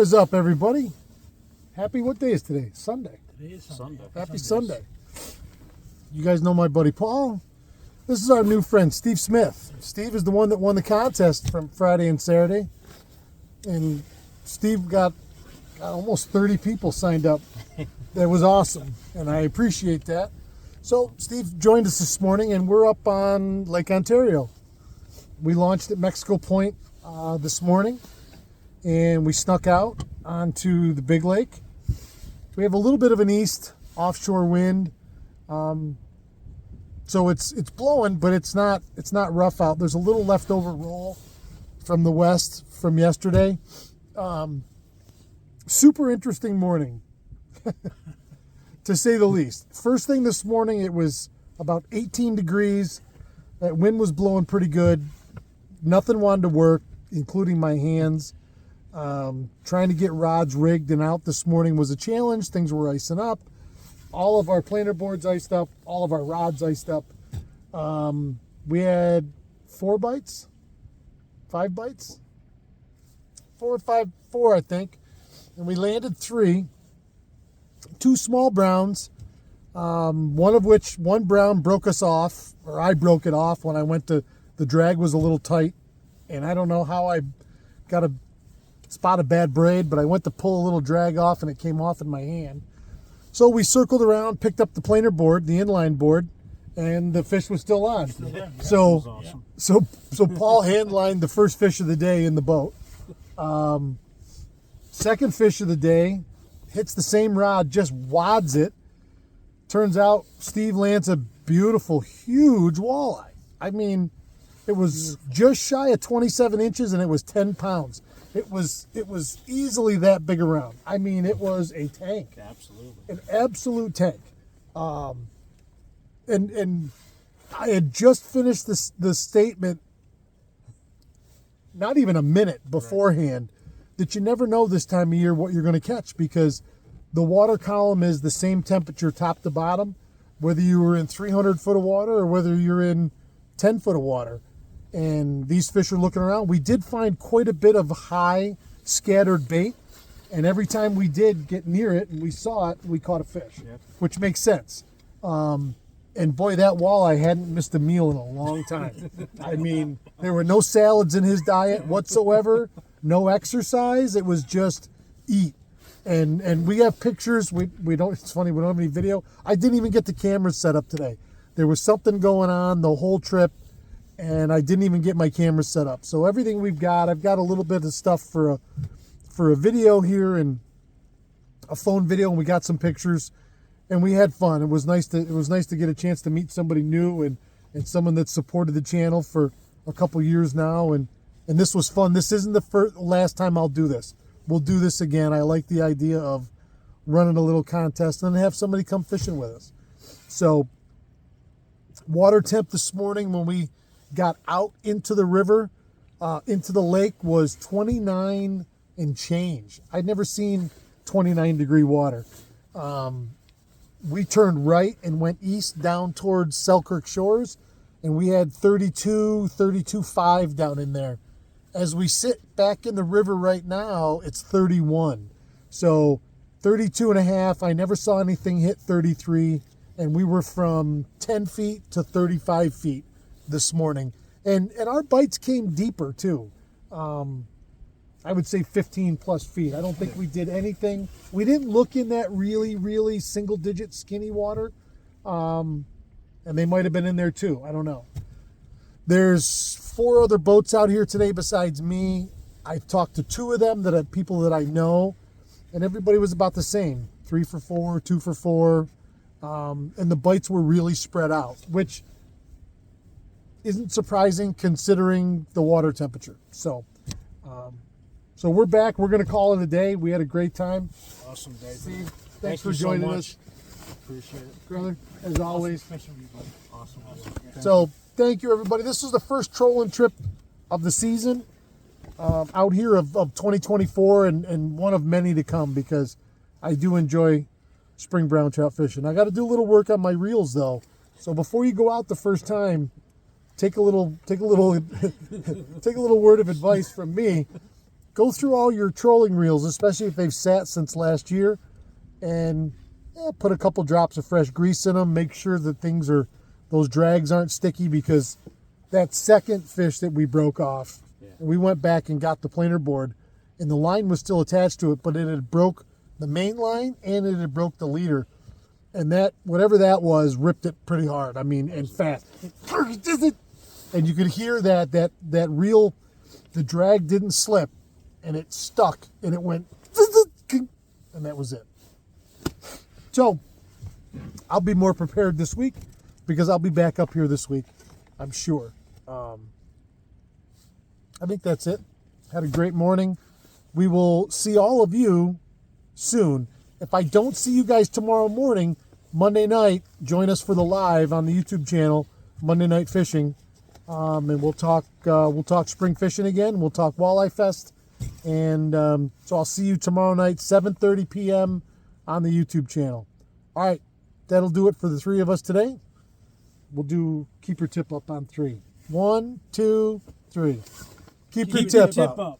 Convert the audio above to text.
What is up, everybody? Happy, what day is today? Sunday. Today is Sunday. Happy Sunday. You guys know my buddy Paul. This is our new friend, Steve Smith. Steve is the one that won the contest from Friday and Saturday. And Steve got almost 30 people signed up. That was awesome, and I appreciate that. So Steve joined us this morning, and we're up on Lake Ontario. We launched at Mexico Point this morning, and we snuck out onto the big lake. We have a little bit of an east offshore wind, so it's blowing, but it's not rough out. There's a little leftover roll from the west from yesterday. Super interesting morning, to say the least. First thing this morning, it was about 18 degrees. That wind was blowing pretty good. Nothing wanted to work, including my hands. Trying to get rods rigged and out this morning was a challenge. Things were icing up. All of our planer boards iced up. All of our rods iced up. We had 5 bites, 4 or 5, 4 I think, and we landed 3. 2 small browns, one brown broke us off, or I broke it off when I went to, the drag was a little tight, and I don't know how I got a spot a bad braid, but I went to pull a little drag off and it came off in my hand. So we circled around, picked up the planer board, the inline board, and the fish was still on. So Paul handlined the first fish of the day in the boat. Second fish of the day hits the same rod, just wads it. Turns out Steve lands a beautiful, huge walleye. I mean, it was just shy of 27 inches and it was 10 pounds. It was easily that big around. I mean, it was a tank. Absolutely. An absolute tank. And I had just finished the statement, not even a minute beforehand, that you never know this time of year what you're going to catch, because the water column is the same temperature top to bottom, whether you were in 300 foot of water or whether you're in 10 foot of water. And these fish are looking around. We did find quite a bit of high scattered bait, and every time we did get near it and we saw it, we caught a fish, which makes sense. And boy, that walleye hadn't missed a meal in a long time. I mean, there were no salads in his diet whatsoever, no exercise. It was just eat. And we have pictures. We don't. It's funny, we don't have any video. I didn't even get the cameras set up today. There was something going on the whole trip, and I didn't even get my camera set up. So everything we've got, I've got a little bit of stuff for a video here and a phone video, and we got some pictures, and we had fun. It was nice to get a chance to meet somebody new and someone that supported the channel for a couple years now, and this was fun. This isn't the last time I'll do this. We'll do this again. I like the idea of running a little contest and have somebody come fishing with us. So water temp this morning when we got out into the river, into the lake, was 29 and change. I'd never seen 29 degree water. We turned right and went east down towards Selkirk Shores, and we had 32.5 down in there. As we sit back in the river right now, it's 31. So 32.5. I never saw anything hit 33, and we were from 10 feet to 35 feet this morning. And our bites came deeper too. I would say 15 plus feet. I don't think we did anything. We didn't look in that really, really single digit skinny water. And they might have been in there too. I don't know. There's 4 other boats out here today besides me. I've talked to 2 of them people that I know, and everybody was about the same. 3 for 4, 2 for 4. And the bites were really spread out, which isn't surprising considering the water temperature. So we're back. We're going to call it a day. We had a great time. Awesome day. Steve, thanks for joining us. Appreciate it. Brother, as always. Awesome. So thank you, everybody. This was the first trolling trip of the season out here of 2024, and one of many to come, because I do enjoy spring brown trout fishing. I got to do a little work on my reels though. So before you go out the first time, take a little word of advice from me. go through all your trolling reels, especially if they've sat since last year, and put a couple drops of fresh grease in them. Make sure that those drags aren't sticky, because that second fish that we broke off, we went back and got the planer board, and the line was still attached to it, but it had broke the main line and it had broke the leader, and that, whatever that was, ripped it pretty hard. I mean, and fast. And you could hear that reel, the drag didn't slip, and it stuck, and it went, and that was it. So I'll be more prepared this week, because I'll be back up here this week, I'm sure. I think that's it. Had a great morning. We will see all of you soon. If I don't see you guys tomorrow morning, Monday night, join us for the live on the YouTube channel, Monday Night Fishing, and we'll talk spring fishing again. We'll talk Walleye Fest, and so I'll see you tomorrow night, 7:30 p.m. on the YouTube channel. All right, that'll do it for the three of us today. We'll do keep your tip up on 3. 1, 2, 3. Keep your tip up.